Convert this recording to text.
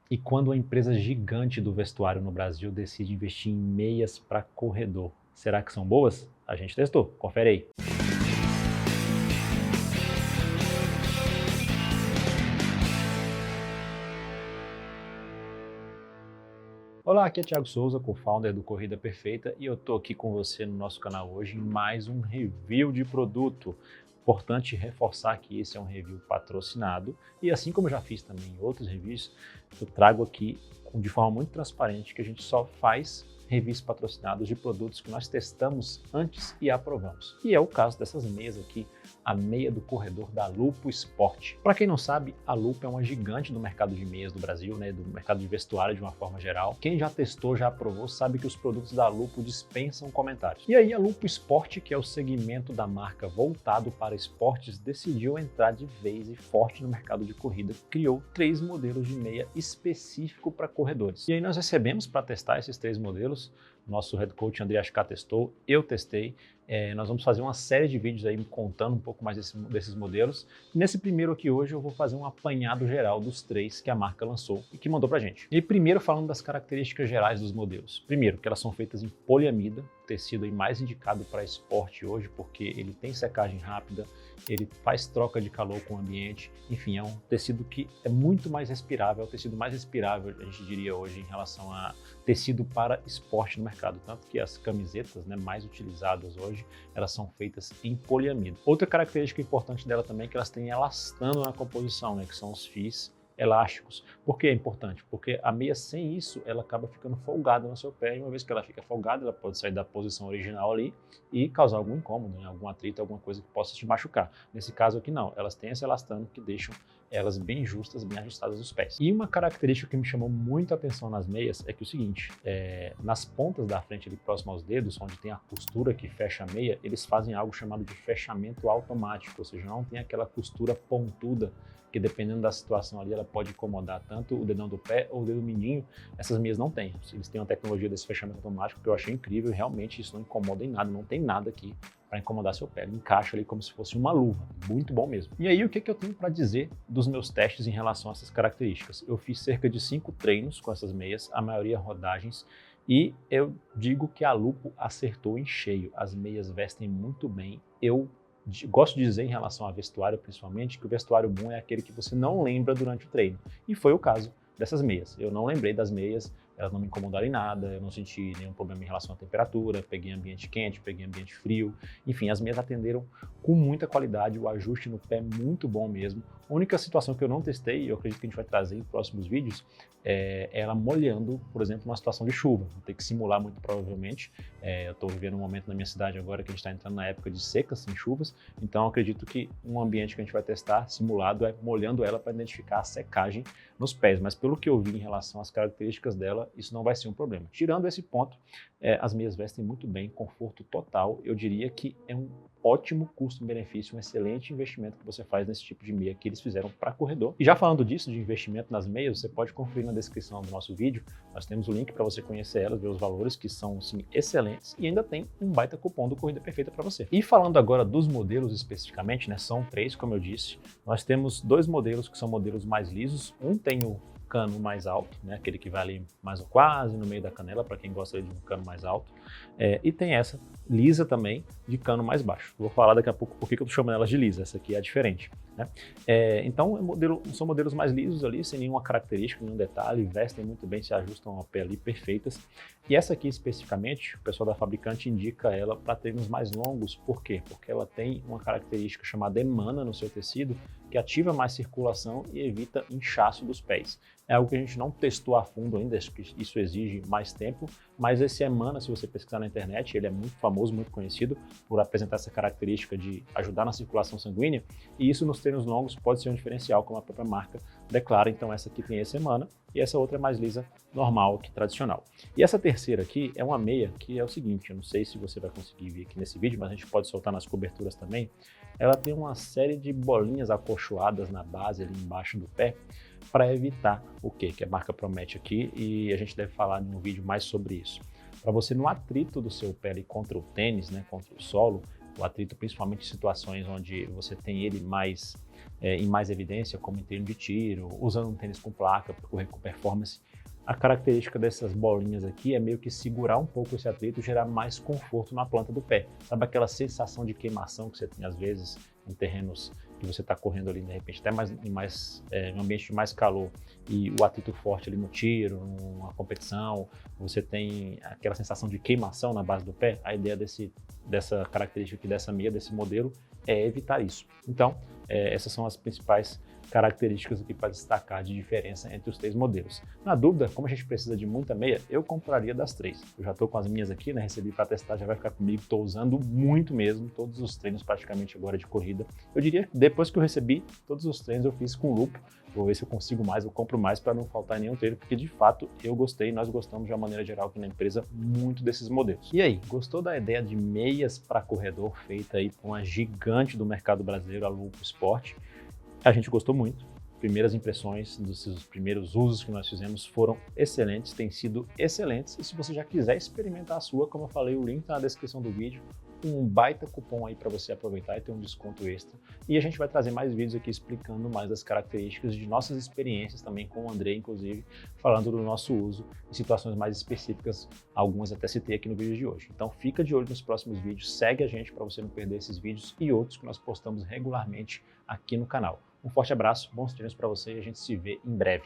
E quando uma empresa gigante do vestuário no Brasil decide investir em meias para corredor, será que são boas? A gente testou, confere aí. Olá, aqui é Thiago Souza, co-founder do Corrida Perfeita, e eu estou aqui com você no nosso canal hoje em mais um review de produto. Importante reforçar que esse é um review patrocinado e assim como eu já fiz também em outros reviews, eu trago aqui de forma muito transparente que a gente só faz reviews patrocinados de produtos que nós testamos antes e aprovamos. E é o caso dessas meias aqui, a meia do corredor da Lupo Sport. Para quem não sabe, a Lupo é uma gigante do mercado de meias do Brasil, né, do mercado de vestuário de uma forma geral. Quem já testou, já aprovou, sabe que os produtos da Lupo dispensam comentários. E aí a Lupo Sport, que é o segmento da marca voltado para esportes, decidiu entrar de vez e forte no mercado de corrida, criou 3 modelos de meia específico para corredores. E aí nós recebemos para testar esses 3 modelos, nosso head coach André Ascar testou, eu testei. Nós vamos fazer uma série de vídeos aí contando um pouco mais desses modelos. Nesse primeiro aqui hoje eu vou fazer um apanhado geral dos 3 que a marca lançou e que mandou pra gente. E primeiro falando das características gerais dos modelos. Primeiro, que elas são feitas em poliamida, tecido aí mais indicado para esporte hoje, porque ele tem secagem rápida, ele faz troca de calor com o ambiente, enfim, é um tecido que é muito mais respirável, é o tecido mais respirável, a gente diria hoje, em relação a tecido para esporte no mercado, tanto que as camisetas, né, mais utilizadas hoje, elas são feitas em poliamida. Outra característica importante dela também é que elas têm elastano na composição, né, que são os fis elásticos. Por que é importante? Porque a meia sem isso, ela acaba ficando folgada no seu pé, e uma vez que ela fica folgada, ela pode sair da posição original ali e causar algum incômodo, né? Algum atrito, alguma coisa que possa te machucar. Nesse caso aqui não, elas têm esse elastano que deixam elas bem justas, bem ajustadas nos pés. E uma característica que me chamou muito a atenção nas meias é que o seguinte, nas pontas da frente, ali próximo aos dedos, onde tem a costura que fecha a meia, eles fazem algo chamado de fechamento automático, ou seja, não tem aquela costura pontuda que dependendo da situação ali, ela pode incomodar tanto o dedão do pé ou o dedo mindinho. Essas meias não têm. Eles têm uma tecnologia desse fechamento automático que eu achei incrível e realmente isso não incomoda em nada, não tem nada aqui para incomodar seu pé. Ele encaixa ali como se fosse uma luva, muito bom mesmo. E aí o que eu tenho para dizer dos meus testes em relação a essas características? Eu fiz cerca de 5 treinos com essas meias, a maioria rodagens, e eu digo que a Lupo acertou em cheio. As meias vestem muito bem. Eu gosto de dizer em relação a vestuário, principalmente, que o vestuário bom é aquele que você não lembra durante o treino. E foi o caso dessas meias. Eu não lembrei das meias, elas não me incomodaram em nada, eu não senti nenhum problema em relação à temperatura, peguei ambiente quente, peguei ambiente frio. Enfim, as meias atenderam com muita qualidade, o ajuste no pé muito bom mesmo. A única situação que eu não testei, e eu acredito que a gente vai trazer em próximos vídeos, é ela molhando, por exemplo, numa situação de chuva. Vou ter que simular muito provavelmente. Eu estou vivendo um momento na minha cidade agora que a gente está entrando na época de secas, sem chuvas, então acredito que um ambiente que a gente vai testar simulado é molhando ela para identificar a secagem nos pés, mas pelo que eu vi em relação às características dela, isso não vai ser um problema. Tirando esse ponto, as meias vestem muito bem, conforto total, eu diria que é um ótimo custo-benefício, um excelente investimento que você faz nesse tipo de meia que eles fizeram para corredor. E já falando disso, de investimento nas meias, você pode conferir na descrição do nosso vídeo, nós temos o link para você conhecer elas, ver os valores que são sim excelentes e ainda tem um baita cupom do Corrida Perfeita para você. E falando agora dos modelos especificamente, né, são 3, como eu disse, nós temos 2 modelos que são modelos mais lisos, um tem o cano mais alto, né, aquele que vai ali mais ou quase no meio da canela, para quem gosta de um cano mais alto, e tem essa lisa também, de cano mais baixo. Vou falar daqui a pouco por que eu estou chamando elas de lisa, essa aqui é a diferente. Né? Então são modelos mais lisos ali, sem nenhuma característica, nenhum detalhe, vestem muito bem, se ajustam ao pé ali, perfeitas. E essa aqui especificamente, o pessoal da fabricante indica ela para treinos mais longos, por quê? Porque ela tem uma característica chamada emana no seu tecido, que ativa mais circulação e evita inchaço dos pés. É algo que a gente não testou a fundo ainda, acho que isso exige mais tempo, mas esse emana, se você pesquisar na internet, ele é muito famoso, muito conhecido por apresentar essa característica de ajudar na circulação sanguínea, e isso nos treinos longos pode ser um diferencial, como a própria marca declara. Então essa aqui tem esse emana e essa outra é mais lisa, normal, que tradicional. E essa terceira aqui é uma meia que é o seguinte, eu não sei se você vai conseguir ver aqui nesse vídeo, mas a gente pode soltar nas coberturas também. Ela tem uma série de bolinhas acolchoadas na base ali embaixo do pé para evitar o que a marca promete aqui, e a gente deve falar em um vídeo mais sobre isso. Para você, no atrito do seu pé ali contra o tênis, né, contra o solo, o atrito principalmente em situações onde você tem ele mais em mais evidência, como em treino de tiro, usando um tênis com placa para correr com performance. A característica dessas bolinhas aqui é meio que segurar um pouco esse atrito e gerar mais conforto na planta do pé. Sabe aquela sensação de queimação que você tem às vezes em terrenos que você está correndo ali, de repente, até em um ambiente de mais calor e o atrito forte ali no tiro, numa competição, você tem aquela sensação de queimação na base do pé? A ideia dessa característica aqui, dessa meia, desse modelo, é evitar isso. Então, essas são as principais características aqui para destacar de diferença entre os três modelos. Na dúvida, como a gente precisa de muita meia, eu compraria das três. Eu já estou com as minhas aqui, né? Recebi para testar, já vai ficar comigo. Estou usando muito mesmo, todos os treinos praticamente agora de corrida. Eu diria que depois que eu recebi, todos os treinos eu fiz com lupa. Vou ver se eu consigo mais, eu compro mais para não faltar nenhum treino, porque de fato eu gostei, nós gostamos de uma maneira geral aqui na empresa muito desses modelos. E aí, gostou da ideia de meias para corredor feita aí por uma gigante do mercado brasileiro, a Lupo Sport? A gente gostou muito. Primeiras impressões dos primeiros usos que nós fizemos foram excelentes, têm sido excelentes. E se você já quiser experimentar a sua, como eu falei, o link está na descrição do vídeo. Um baita cupom aí para você aproveitar e ter um desconto extra. E a gente vai trazer mais vídeos aqui explicando mais das características de nossas experiências também com o André, inclusive, falando do nosso uso em situações mais específicas, algumas até citei aqui no vídeo de hoje. Então fica de olho nos próximos vídeos, segue a gente para você não perder esses vídeos e outros que nós postamos regularmente aqui no canal. Um forte abraço, bons treinos para você e a gente se vê em breve.